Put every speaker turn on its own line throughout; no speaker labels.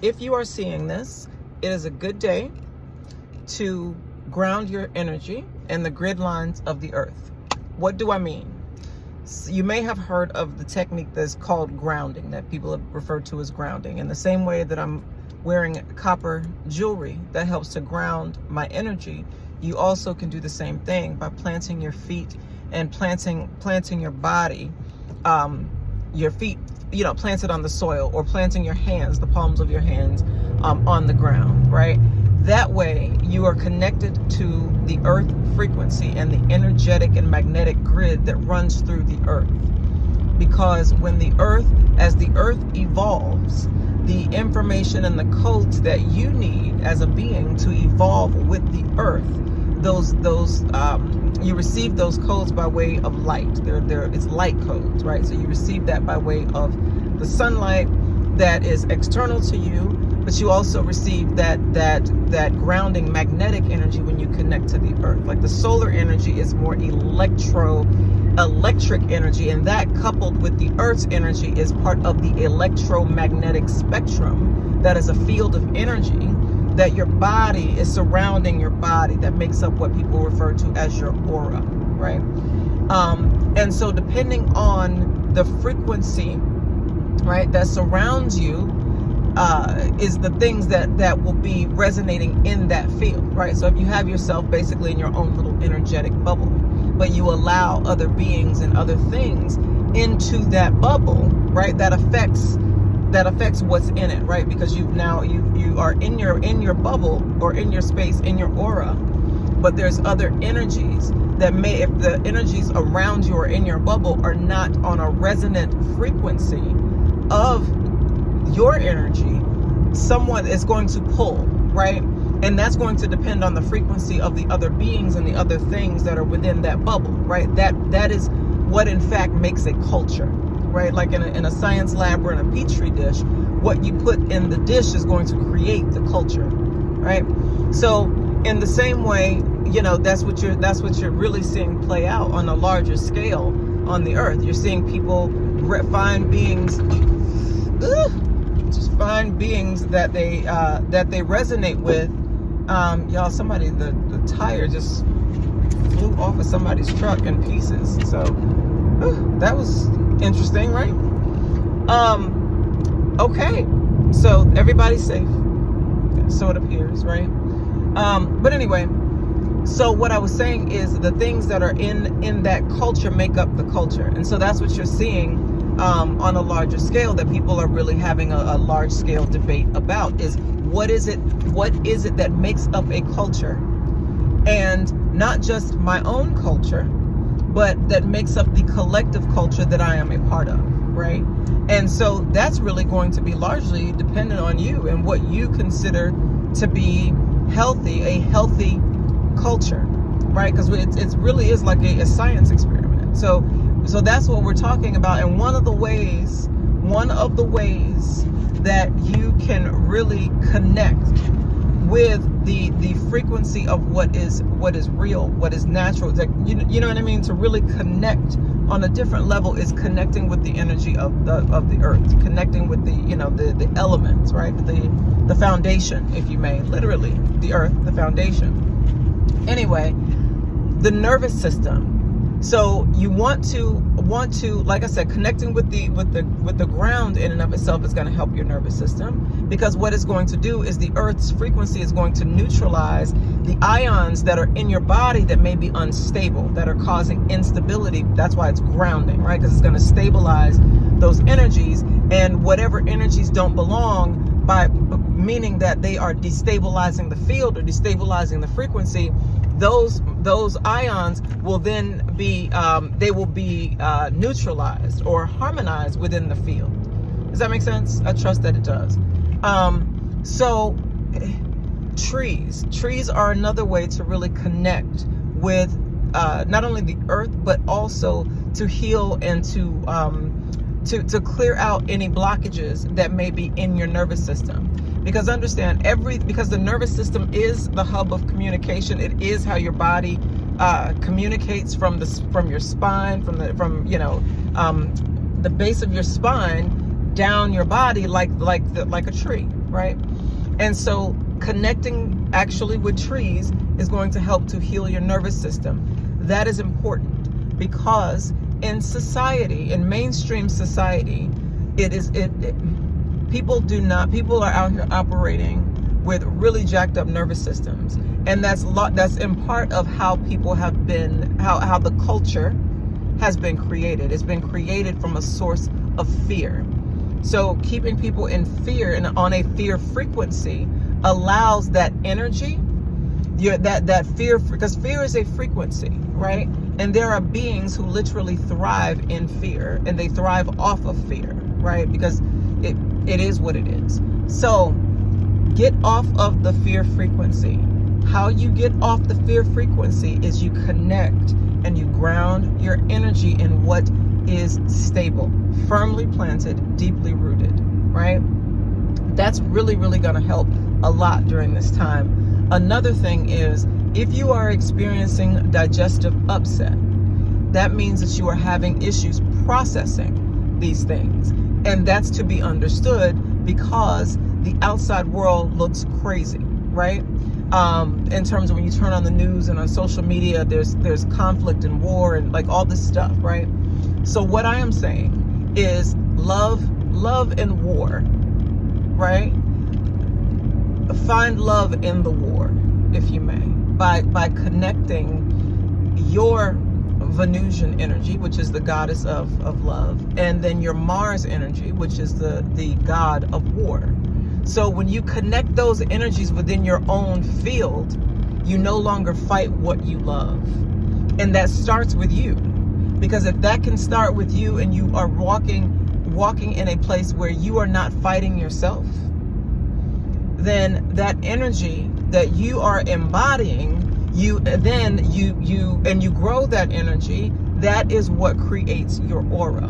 if you are seeing this, it is a good day to ground your energy in the grid lines of the earth. What do I mean? You may have heard of the technique that's called grounding, that people have referred to as grounding. In the same way that I'm wearing copper jewelry that helps to ground my energy, you also can do the same thing by planting your feet and planting your body, your feet, planted on the soil, or planting your hands, the palms of your hands, on the ground, right? That way you are connected to the earth frequency and the energetic and magnetic grid that runs through the earth. Because as the earth evolves, the information and the codes that you need as a being to evolve with the earth, you receive those codes by way of light. It's light codes, right? So you receive that by way of the sunlight that is external to you, but you also receive that grounding magnetic energy when you connect to the earth. Like the solar energy is more electric energy, and that coupled with the earth's energy is part of the electromagnetic spectrum. That is a field of energy that your body is surrounding your body, that makes up what people refer to as your aura, right? And so depending on the frequency, right, that surrounds you, is the things that will be resonating in that field, right? So if you have yourself basically in your own little energetic bubble, but you allow other beings and other things into that bubble, right, that affects what's in it, right? Because you are in your bubble, or in your space, in your aura, but there's other energies that if the energies around you or in your bubble are not on a resonant frequency of your energy, someone is going to pull, right? And that's going to depend on the frequency of the other beings and the other things that are within that bubble, right? That is what in fact makes a culture, right? Like in a science lab or in a petri dish, what you put in the dish is going to create the culture, right? So in the same way, that's what you're really seeing play out on a larger scale on the earth. You're seeing people find beings, just find beings that they resonate with. Y'all, the tire just flew off of somebody's truck in pieces. So that was interesting, right? Okay, so everybody's safe, so it appears, right? But anyway, so what I was saying is the things that are in that culture make up the culture. And so that's what you're seeing on a larger scale, that people are really having a large scale debate about, is what is it that makes up a culture, and not just my own culture, but that makes up the collective culture that I am a part of, right? And so that's really going to be largely dependent on you and what you consider to be healthy, a healthy culture, right? Because it really is like a science experiment. So that's what we're talking about. And one of the ways that you can really connect with the frequency of what is real, what is natural, that you know what I mean, to really connect on a different level, is connecting with the energy of the earth, connecting with the elements, right? The foundation, if you may, literally the earth, the foundation. Anyway, the nervous system. So you want to, like I said, connecting with the ground in and of itself is going to help your nervous system, because what it's going to do is the earth's frequency is going to neutralize the ions that are in your body that may be unstable, that are causing instability. That's why it's grounding, right? Because it's going to stabilize those energies, and whatever energies don't belong, by meaning that they are destabilizing the field or destabilizing the frequency, those ions will then be neutralized or harmonized within the field. Does that make sense? I trust that it does. So trees are another way to really connect with not only the earth, but also to heal and to clear out any blockages that may be in your nervous system. Because understand, because the nervous system is the hub of communication. It is how your body communicates from your spine, from the base of your spine down your body like a tree, right? And so connecting actually with trees is going to help to heal your nervous system. That is important because in society, in mainstream society, people are out here operating with really jacked up nervous systems, and that's in part of how people have been, how the culture has been created. It's been created from a source of fear. So keeping people in fear and on a fear frequency allows that energy, that fear, because fear is a frequency, right? And there are beings who literally thrive in fear, and they thrive off of fear, right? Because it is what it is. So get off of the fear frequency. How you get off the fear frequency is you connect and you ground your energy in what is stable, firmly planted, deeply rooted, right? That's really, really going to help a lot during this time. Another thing is, if you are experiencing digestive upset, that means that you are having issues processing these things. And that's to be understood because the outside world looks crazy, right? In terms of when you turn on the news and on social media, there's conflict and war and like all this stuff, right? So what I am saying is love and war, right? Find love in the war, if you may, by connecting your Venusian energy, which is the goddess of love, and then your Mars energy, which is the god of war. So when you connect those energies within your own field, you no longer fight what you love. And that starts with you. Because if that can start with you and you are walking in a place where you are not fighting yourself, then that energy that you are embodying, you grow that energy, that is what creates your aura,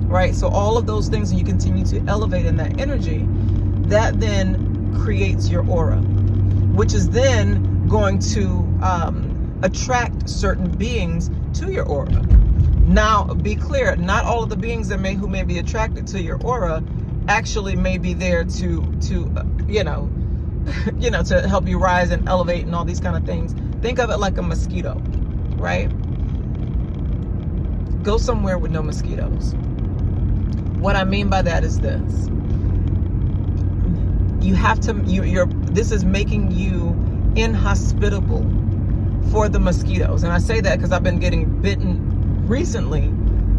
right? So all of those things, and you continue to elevate in that energy, that then creates your aura, which is then going to attract certain beings to your aura. Now, be clear, not all of the beings who may be attracted to your aura actually may be there to to help you rise and elevate and all these kind of things. Think of it like a mosquito, right? Go somewhere with no mosquitoes. What I mean by that is this. You have to, this is making you inhospitable for the mosquitoes. And I say that because I've been getting bitten recently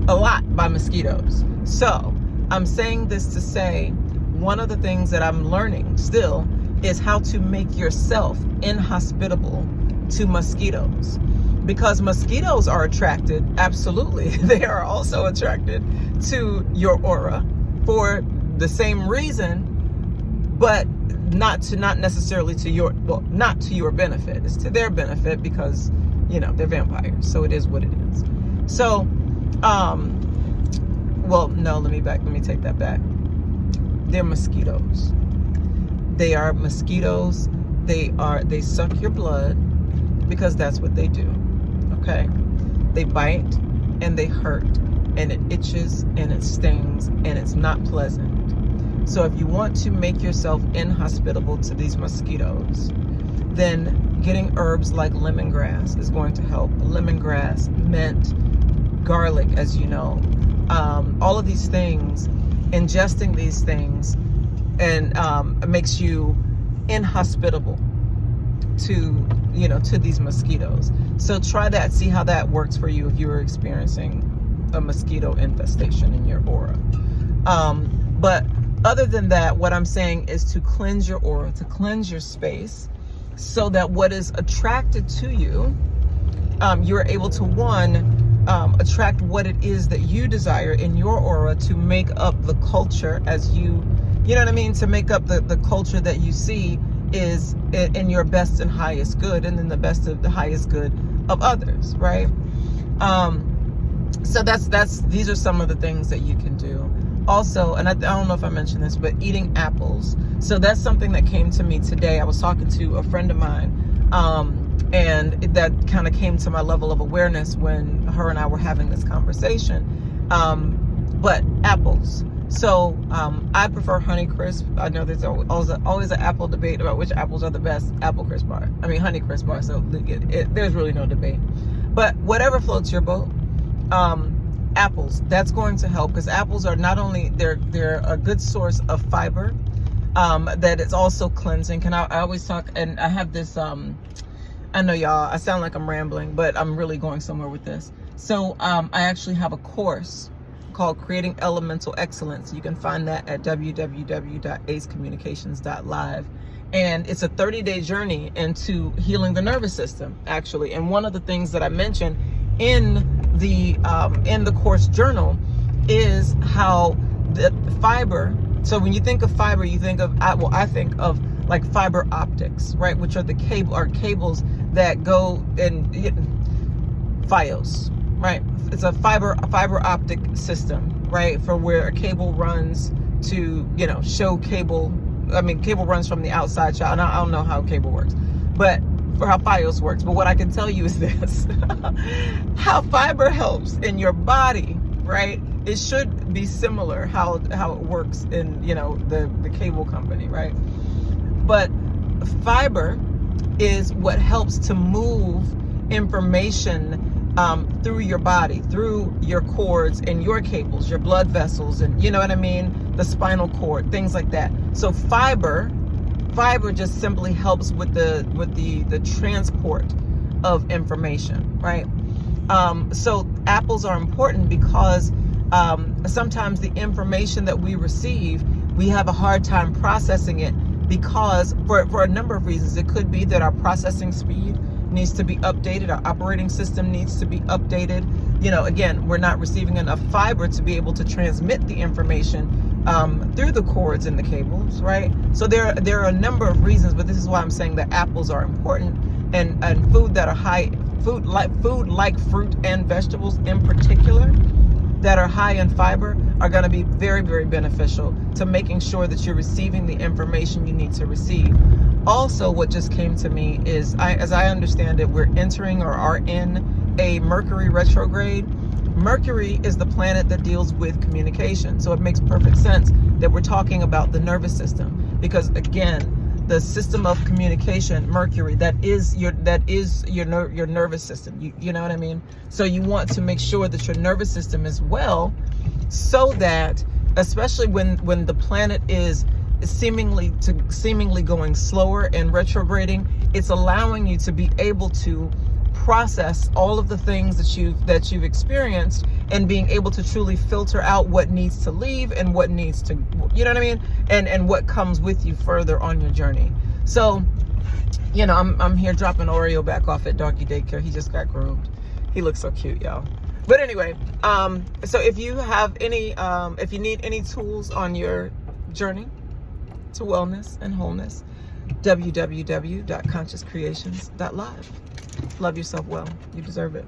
a lot by mosquitoes. So I'm saying this to say, one of the things that I'm learning still is how to make yourself inhospitable to mosquitoes. Because mosquitoes are attracted, absolutely, they are also attracted to your aura for the same reason, but not necessarily to your, not to your benefit. It's to their benefit because, they're vampires. So it is what it is. So, well, no, let me take that back. They're mosquitoes. They are mosquitoes. They suck your blood because that's what they do. Okay? They bite and they hurt and it itches and it stings and it's not pleasant. So if you want to make yourself inhospitable to these mosquitoes, then getting herbs like lemongrass is going to help. Lemongrass, mint, garlic, as you know, all of these things, ingesting these things, and makes you inhospitable to these mosquitoes. So try that, see how that works for you if you are experiencing a mosquito infestation in your aura. But other than that, what I'm saying is to cleanse your aura, to cleanse your space, so that what is attracted to you, you're able to attract what it is that you desire in your aura to make up the culture as you know what I mean? To make up the culture that you see is in your best and highest good, and then the best of the highest good of others, right? So these are some of the things that you can do. Also, and I don't know if I mentioned this, but eating apples. So that's something that came to me today. I was talking to a friend of mine, and that kind of came to my level of awareness when her and I were having this conversation. But apples. So I prefer Honeycrisp. I know there's always an apple debate about which apples are the best. Honeycrisp bar. So there's really no debate. But whatever floats your boat, apples, that's going to help, because apples are not only, they're a good source of fiber, that it's also cleansing. I always talk, and I have this, I know y'all, I sound like I'm rambling, but I'm really going somewhere with this. So I actually have a course called Creating Elemental Excellence. You can find that at www.acecommunications.live. And it's a 30-day journey into healing the nervous system, actually. And one of the things that I mentioned in the course journal is how the fiber, so when you think of fiber, you think of, I think of like fiber optics, right? Which are the cables that go in Fios, right? It's a fiber optic system, right? For where a cable runs to, show cable. I mean, cable runs from the outside shot. And I don't know how cable works, but for how Fios works. But what I can tell you is this: how fiber helps in your body, right? It should be similar how it works in, the cable company, right? But fiber is what helps to move information through your body, through your cords and your cables, your blood vessels, and you know what I mean, the spinal cord, things like that. So fiber just simply helps with the transport of information, right? So apples are important because sometimes the information that we receive, we have a hard time processing it, because for a number of reasons. It could be that our processing speed needs to be updated, our operating system needs to be updated. Again, we're not receiving enough fiber to be able to transmit the information through the cords and the cables, right? So there are a number of reasons, but this is why I'm saying that apples are important, and food that are food like fruit and vegetables in particular that are high in fiber are going to be very, very beneficial to making sure that you're receiving the information you need to receive. Also, what just came to me is, as I understand it, we're entering or are in a Mercury retrograde. Mercury is the planet that deals with communication. So it makes perfect sense that we're talking about the nervous system, because again, the system of communication, Mercury, that is your nervous system. You know what I mean? So you want to make sure that your nervous system is well, so that, especially when the planet is seemingly going slower and retrograding, it's allowing you to be able to process all of the things that you've experienced, and being able to truly filter out what needs to leave and what needs to, you know what I mean, and what comes with you further on your journey. So, I'm here dropping Oreo back off at doggy daycare. He just got groomed. He looks so cute, y'all. But anyway, so if you have any, if you need any tools on your journey to wellness and wholeness, www.consciouscreations.live. Love yourself well. You deserve it.